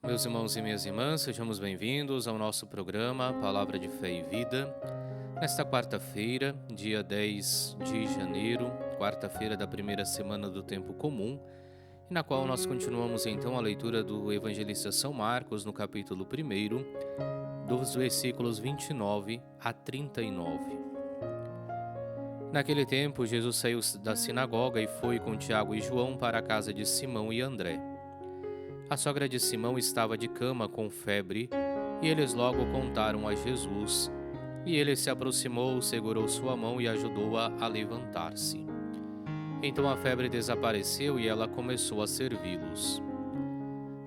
Meus irmãos e minhas irmãs, sejamos bem-vindos ao nosso programa Palavra de Fé e Vida. Nesta quarta-feira, dia 10 de janeiro, quarta-feira da primeira semana do Tempo Comum, na qual nós continuamos então a leitura do Evangelista São Marcos, no capítulo 1, dos versículos 29 a 39. Naquele tempo, Jesus saiu da sinagoga e foi com Tiago e João para a casa de Simão e André. A sogra de Simão estava de cama com febre, e eles logo contaram a Jesus. E ele se aproximou, segurou sua mão e ajudou-a a levantar-se. Então a febre desapareceu e ela começou a servi-los.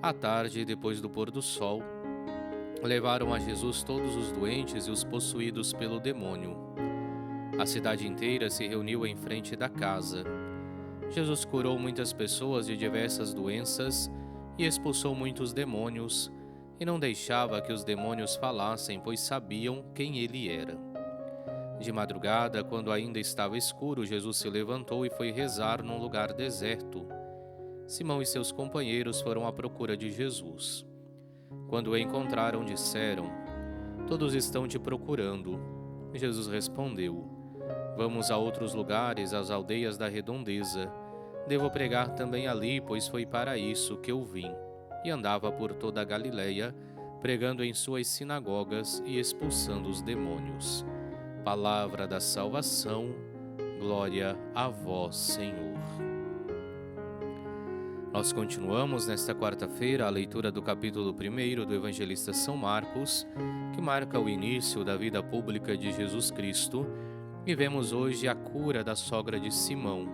À tarde, depois do pôr do sol, levaram a Jesus todos os doentes e os possuídos pelo demônio. A cidade inteira se reuniu em frente da casa. Jesus curou muitas pessoas de diversas doenças e expulsou muitos demônios, e não deixava que os demônios falassem, pois sabiam quem ele era. De madrugada, quando ainda estava escuro, Jesus se levantou e foi rezar num lugar deserto. Simão e seus companheiros foram à procura de Jesus. Quando o encontraram, disseram: "Todos estão te procurando." Jesus respondeu: "Vamos a outros lugares, às aldeias da redondeza. Devo pregar também ali, pois foi para isso que eu vim." E andava por toda a Galileia, pregando em suas sinagogas e expulsando os demônios. Palavra da salvação, glória a vós, Senhor. Nós continuamos nesta quarta-feira a leitura do capítulo 1 do Evangelista São Marcos, que marca o início da vida pública de Jesus Cristo, e vemos hoje a cura da sogra de Simão.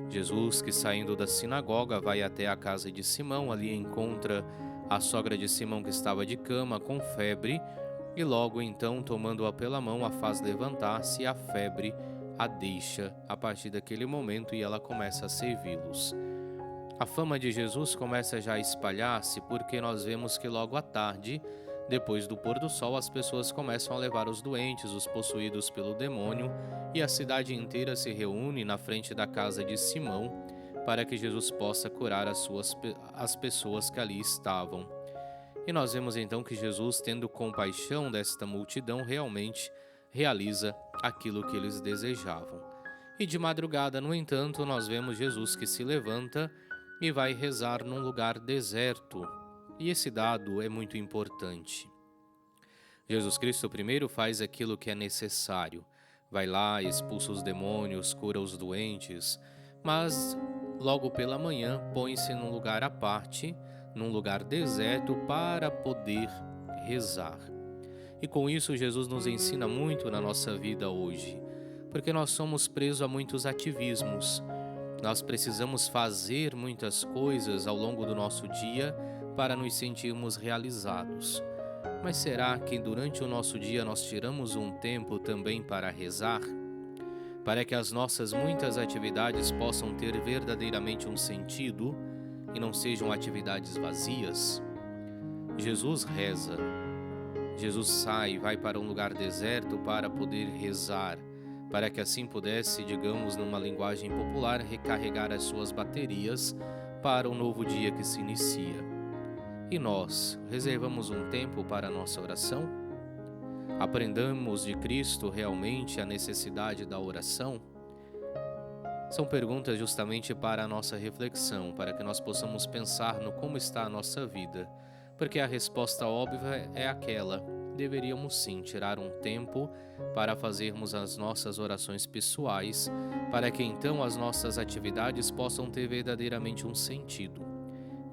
Jesus, que saindo da sinagoga vai até a casa de Simão, ali encontra a sogra de Simão que estava de cama com febre, e logo então, tomando-a pela mão, a faz levantar-se e a febre a deixa a partir daquele momento e ela começa a servi-los. A fama de Jesus começa já a espalhar-se porque nós vemos que logo à tarde, depois do pôr do sol, as pessoas começam a levar os doentes, os possuídos pelo demônio, e a cidade inteira se reúne na frente da casa de Simão para que Jesus possa curar as pessoas que ali estavam. E nós vemos então que Jesus, tendo compaixão desta multidão, realmente realiza aquilo que eles desejavam. E de madrugada, no entanto, nós vemos Jesus que se levanta e vai rezar num lugar deserto. E esse dado é muito importante. Jesus Cristo primeiro faz aquilo que é necessário. Vai lá, expulsa os demônios, cura os doentes, mas logo pela manhã põe-se num lugar à parte, num lugar deserto, para poder rezar. E com isso Jesus nos ensina muito na nossa vida hoje, porque nós somos presos a muitos ativismos. Nós precisamos fazer muitas coisas ao longo do nosso dia para nos sentirmos realizados. Mas será que durante o nosso dia nós tiramos um tempo também para rezar? Para que as nossas muitas atividades possam ter verdadeiramente um sentido e não sejam atividades vazias? Jesus reza. Jesus sai, vai para um lugar deserto para poder rezar, para que assim pudesse, digamos numa linguagem popular, recarregar as suas baterias para o novo dia que se inicia. E nós, reservamos um tempo para a nossa oração? Aprendamos de Cristo realmente a necessidade da oração? São perguntas justamente para a nossa reflexão, para que nós possamos pensar no como está a nossa vida, porque a resposta óbvia é aquela: deveríamos sim tirar um tempo para fazermos as nossas orações pessoais, para que então as nossas atividades possam ter verdadeiramente um sentido.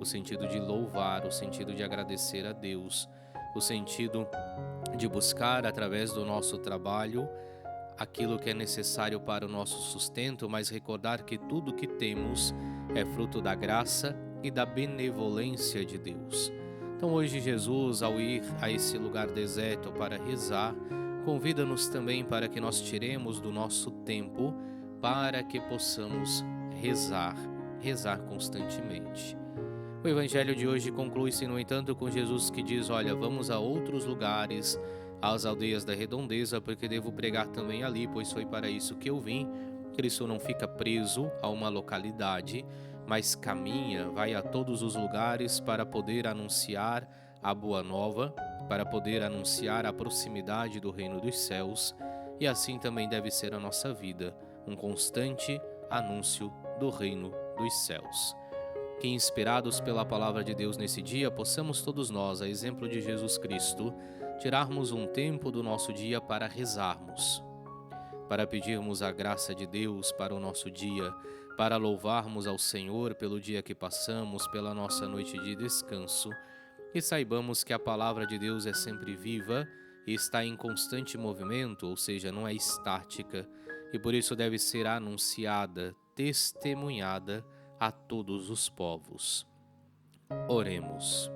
O sentido de louvar, o sentido de agradecer a Deus, o sentido de buscar através do nosso trabalho aquilo que é necessário para o nosso sustento, mas recordar que tudo que temos é fruto da graça e da benevolência de Deus. Então hoje Jesus, ao ir a esse lugar deserto para rezar, convida-nos também para que nós tiremos do nosso tempo para que possamos rezar constantemente. O evangelho de hoje conclui-se, no entanto, com Jesus que diz: "Olha, vamos a outros lugares, às aldeias da redondeza, porque devo pregar também ali, pois foi para isso que eu vim." Cristo não fica preso a uma localidade, mas caminha, vai a todos os lugares para poder anunciar a boa nova, para poder anunciar a proximidade do reino dos céus, e assim também deve ser a nossa vida, um constante anúncio do reino dos céus. Que, inspirados pela palavra de Deus nesse dia, possamos todos nós, a exemplo de Jesus Cristo, tirarmos um tempo do nosso dia para rezarmos, para pedirmos a graça de Deus para o nosso dia, para louvarmos ao Senhor pelo dia que passamos, pela nossa noite de descanso, e saibamos que a palavra de Deus é sempre viva e está em constante movimento, ou seja, não é estática, e por isso deve ser anunciada, testemunhada a todos os povos. Oremos.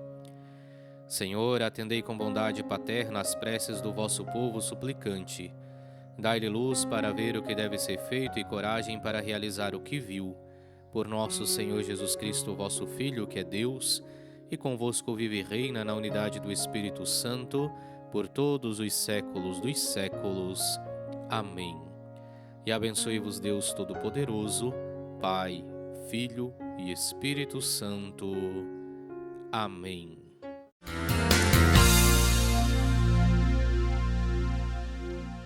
Senhor, atendei com bondade paterna as preces do vosso povo suplicante. Dai-lhe luz para ver o que deve ser feito e coragem para realizar o que viu. Por nosso Senhor Jesus Cristo, vosso Filho, que é Deus, e convosco vive e reina na unidade do Espírito Santo, por todos os séculos dos séculos. Amém. E abençoe-vos Deus Todo-Poderoso, Pai, Filho e Espírito Santo. Amém.